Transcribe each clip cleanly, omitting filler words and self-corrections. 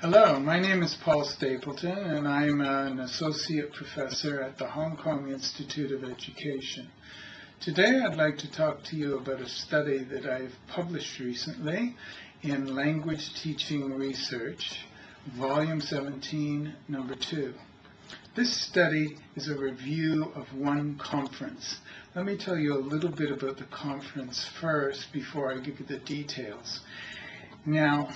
Hello, my name is Paul Stapleton, and I'm an associate professor at the Hong Kong Institute of Education. Today I'd like to talk to you about a study that I've published recently in Language Teaching Research, Volume 17, Number 2. This study is a review of one conference. Let me tell you a little bit about the conference first before I give you the details. Now,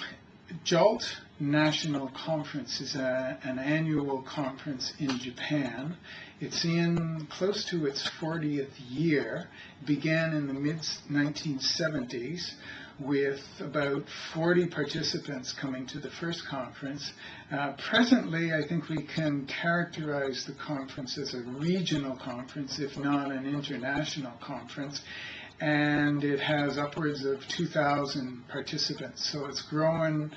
JALT National Conference is an annual conference in Japan. It's in close to its 40th year. It began in the mid-1970s with about 40 participants coming to the first conference. Presently, I think we can characterize the conference as a regional conference, if not an international conference. And it has upwards of 2,000 participants. So it's grown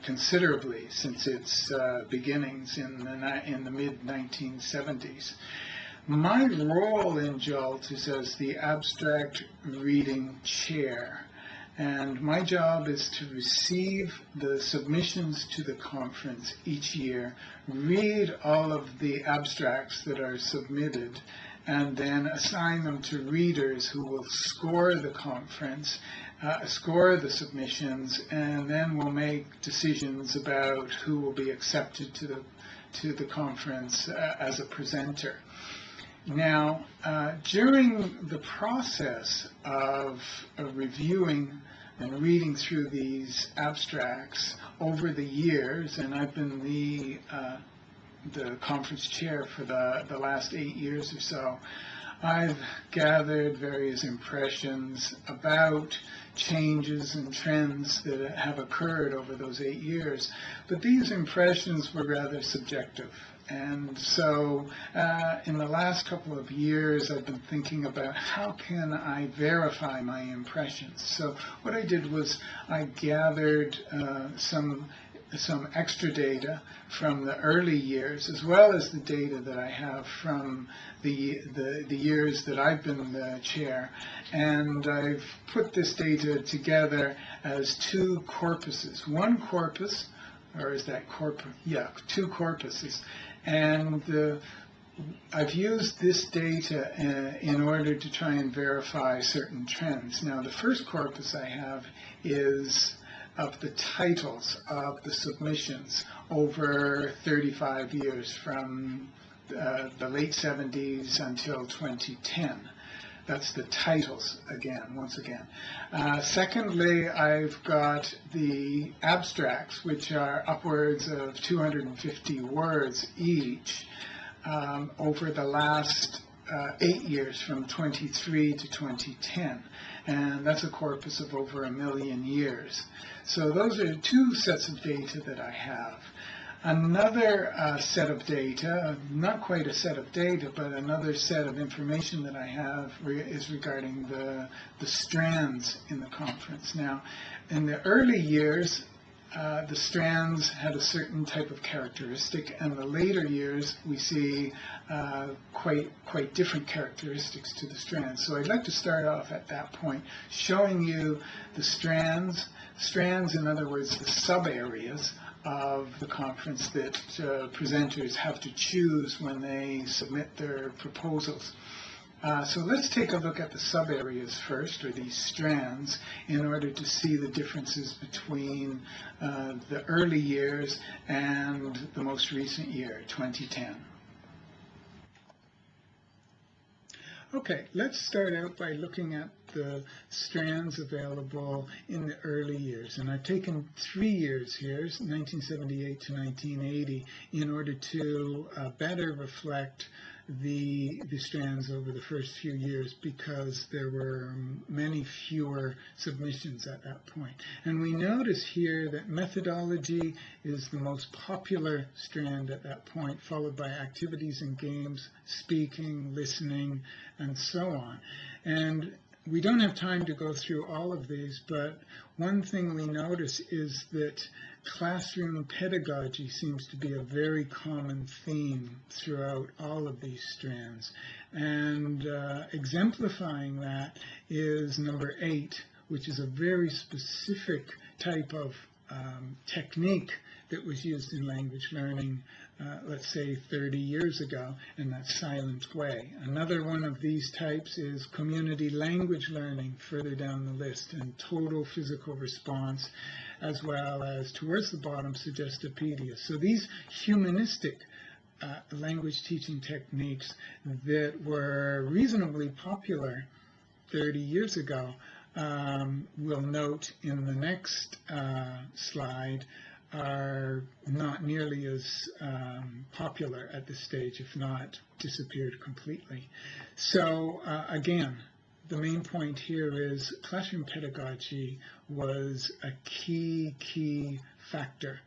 considerably since its beginnings in the mid-1970s. My role in JALT is as the abstract reading chair. And my job is to receive the submissions to the conference each year, read all of the abstracts that are submitted, and then assign them to readers who will score the conference, score the submissions, and then we'll make decisions about who will be accepted to the conference as a presenter. Now, during the process of reviewing and reading through these abstracts over the years, and I've been the conference chair for the last 8 years or so, I've gathered various impressions about changes and trends that have occurred over those 8 years. But these impressions were rather subjective. And so in the last couple of years, I've been thinking about how can I verify my impressions. So what I did was I gathered some extra data from the early years, as well as the data that I have from the years that I've been the chair. And I've put this data together as two corpuses. One corpus, or is that corpus? Yeah, two corpuses. And I've used this data in order to try and verify certain trends. Now, the first corpus I have is of the titles of the submissions over 35 years, from the late 70s until 2010. That's the titles once again. Secondly, I've got the abstracts, which are upwards of 250 words each, over the last 8 years, from 23 to 2010. And that's a corpus of over 1 million years. So those are two sets of data that I have. Another set of data, not quite a set of data, but another set of information that I have is regarding the strands in the conference. Now, in the early years, the strands had a certain type of characteristic, and the later years we see quite different characteristics to the strands. So I'd like to start off at that point, showing you the strands, in other words, the sub-areas of the conference that presenters have to choose when they submit their proposals. So let's take a look at the sub-areas first, or these strands, in order to see the differences between the early years and the most recent year, 2010. Okay, let's start out by looking at the strands available in the early years. And I've taken 3 years here, 1978 to 1980, in order to better reflect the strands over the first few years, because there were many fewer submissions at that point. And we notice here that methodology is the most popular strand at that point, followed by activities and games, speaking, listening, and so on. And we don't have time to go through all of these, but one thing we notice is that classroom pedagogy seems to be a very common theme throughout all of these strands. And exemplifying that is number 8, which is a very specific type of technique that was used in language learning, let's say 30 years ago, and that's silent way. Another one of these types is community language learning, further down the list, and total physical response, as well as towards the bottom, suggestipedia. So these humanistic language teaching techniques that were reasonably popular 30 years ago, we'll note in the next slide, are not nearly as popular at this stage, if not disappeared completely. So again, the main point here is classroom pedagogy was a key factor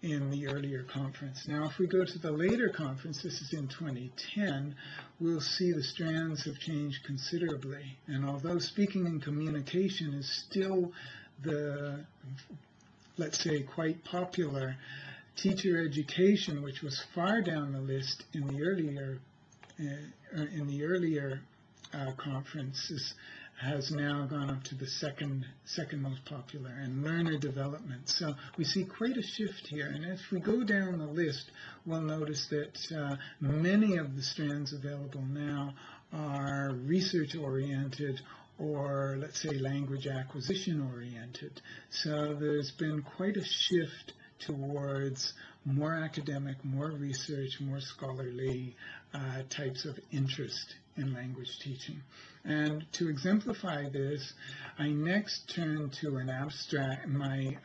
in the earlier conference. Now, if we go to the later conference, this is in 2010, we'll see the strands have changed considerably. And although speaking and communication is still the, let's say, quite popular, teacher education, which was far down the list in the earlier conferences, has now gone up to the second most popular, and learner development. So we see quite a shift here, and if we go down the list, we'll notice that many of the strands available now are research oriented, or let's say language acquisition oriented. So there's been quite a shift towards more academic, more research, more scholarly types of interest in language teaching. And to exemplify this, I next turn to an abstract, my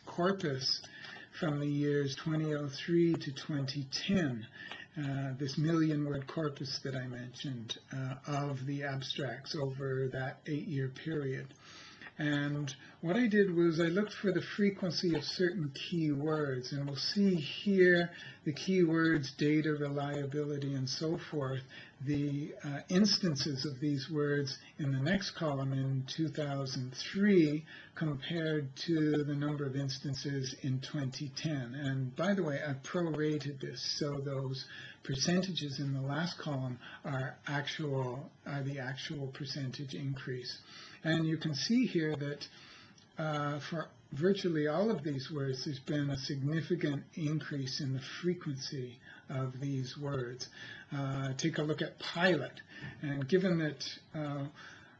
corpus from the years 2003 to 2010, this million-word corpus that I mentioned of the abstracts over that 8-year period. And what I did was I looked for the frequency of certain key words, and we'll see here the key words, data, reliability, and so forth, the instances of these words in the next column in 2003 compared to the number of instances in 2010. And by the way, I prorated this, so those percentages in the last column are the actual percentage increase. And you can see here that for virtually all of these words, there's been a significant increase in the frequency of these words. Take a look at pilot. And given that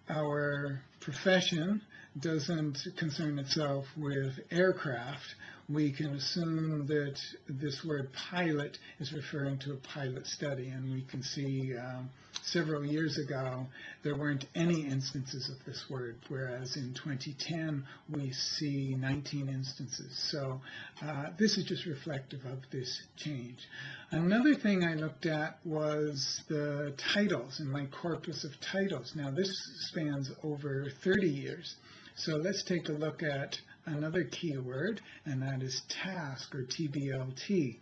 our profession doesn't concern itself with aircraft, we can assume that this word pilot is referring to a pilot study. And we can see several years ago, there weren't any instances of this word, whereas in 2010, we see 19 instances. So this is just reflective of this change. Another thing I looked at was the titles in my corpus of titles. Now, this spans over 30 years. So let's take a look at another keyword, and that is task, or TBLT.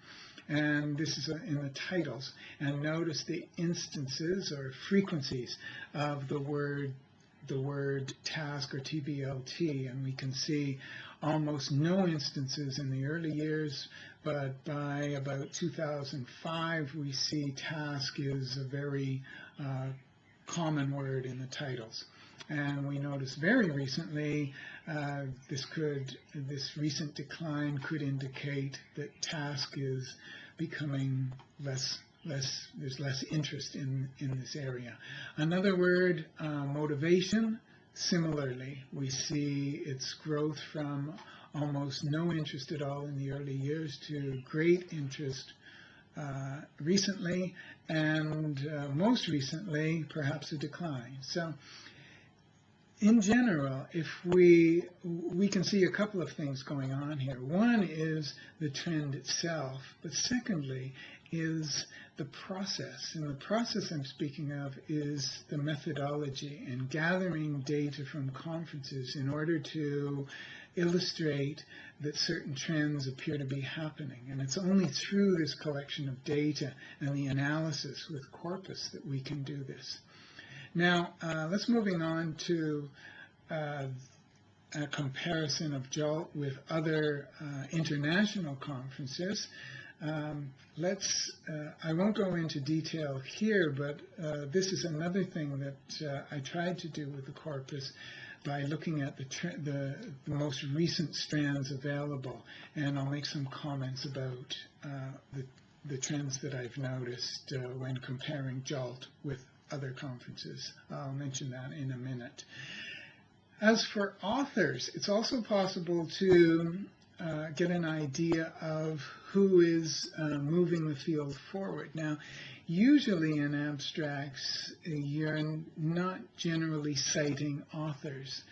And this is in the titles. And notice the instances or frequencies of the word task or TBLT. And we can see almost no instances in the early years, but by about 2005, we see task is a very common word in the titles. And we notice very recently, this recent decline could indicate that task is becoming there's less interest in this area. Another word, motivation, similarly, we see its growth from almost no interest at all in the early years to great interest recently, and most recently, perhaps a decline. So, in general, if we can see a couple of things going on here. One is the trend itself, but secondly is the process. And the process I'm speaking of is the methodology and gathering data from conferences in order to illustrate that certain trends appear to be happening. And it's only through this collection of data and the analysis with corpus that we can do this. Now, let's moving on to a comparison of JOLT with other international conferences. I won't go into detail here, but this is another thing that I tried to do with the corpus by looking at the most recent strands available, and I'll make some comments about the trends that I've noticed when comparing JOLT with other conferences. I'll mention that in a minute. As for authors, it's also possible to get an idea of who is moving the field forward. Now, usually in abstracts, you're not generally citing authors,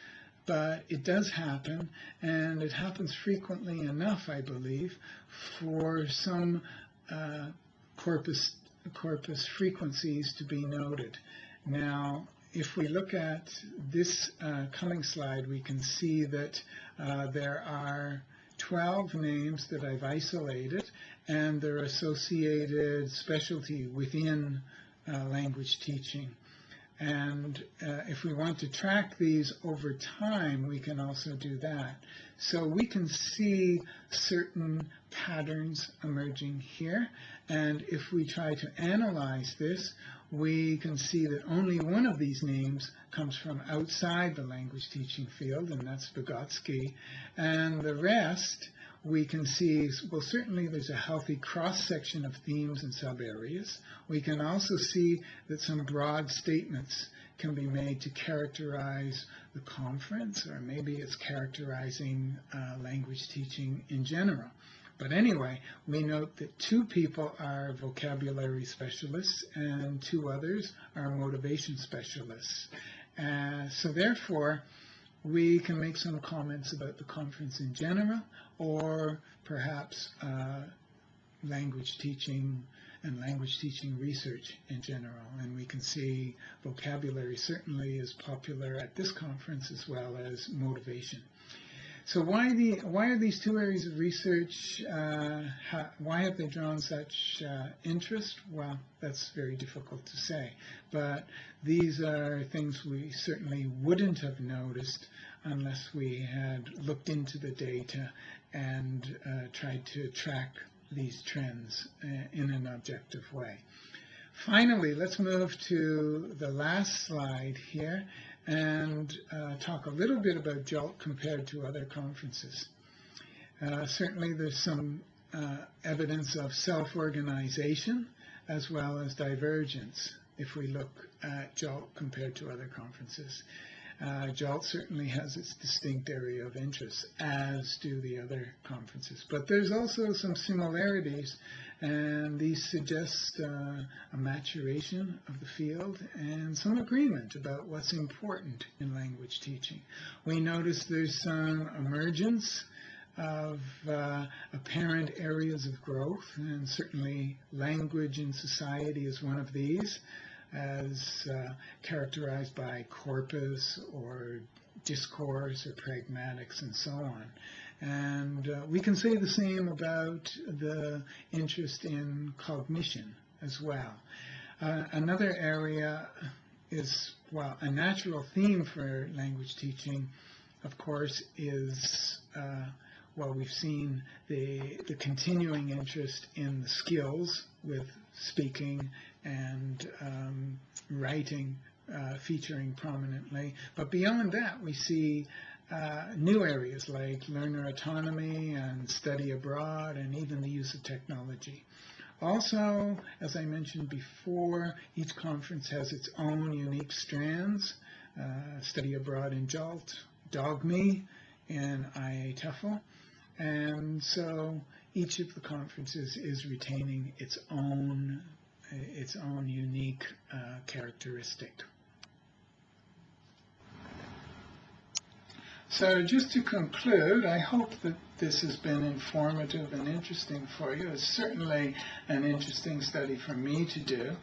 but it does happen, and it happens frequently enough, I believe, for some corpus frequencies to be noted. Now, if we look at this coming slide, we can see that there are 12 names that I've isolated, and their associated specialty within language teaching. And if we want to track these over time, we can also do that. So we can see certain patterns emerging here, and if we try to analyze this, we can see that only one of these names comes from outside the language teaching field, and that's Vygotsky, and the rest we can see, well, certainly there's a healthy cross-section of themes and sub-areas. We can also see that some broad statements can be made to characterize the conference, or maybe it's characterizing language teaching in general. But anyway, we note that 2 people are vocabulary specialists and 2 others are motivation specialists. So therefore, we can make some comments about the conference in general, or perhaps language teaching and language teaching research in general. And we can see vocabulary certainly is popular at this conference, as well as motivation. So why are these 2 areas of research, why have they drawn such interest? Well, that's very difficult to say. But these are things we certainly wouldn't have noticed unless we had looked into the data and tried to track these trends in an objective way. Finally, let's move to the last slide here and talk a little bit about JOLT compared to other conferences. Certainly there's some evidence of self-organization as well as divergence if we look at JOLT compared to other conferences. JOLT certainly has its distinct area of interest, as do the other conferences. But there's also some similarities, and these suggest a maturation of the field and some agreement about what's important in language teaching. We notice there's some emergence of apparent areas of growth, and certainly language in society is one of these, as characterized by corpus or discourse or pragmatics and so on. And we can say the same about the interest in cognition as well. Another area is, well, a natural theme for language teaching, of course, is well, we've seen the continuing interest in the skills with speaking and writing featuring prominently. But beyond that, we see new areas like learner autonomy and study abroad, and even the use of technology. Also, as I mentioned before, each conference has its own unique strands. Study abroad in JOLT, DOGME in IA TEFL, and so each of the conferences is retaining its own unique characteristic. So just to conclude, I hope that this has been informative and interesting for you. It's certainly an interesting study for me to do.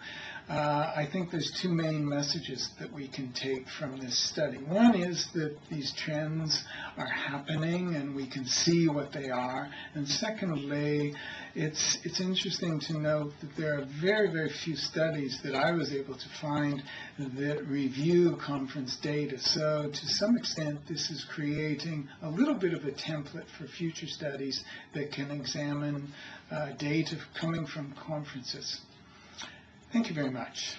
I think there's two main messages that we can take from this study. One is that these trends are happening and we can see what they are. And secondly, it's interesting to note that there are very, very few studies that I was able to find that review conference data. So to some extent, this is creating a little bit of a template for future studies that can examine data coming from conferences. Thank you very much.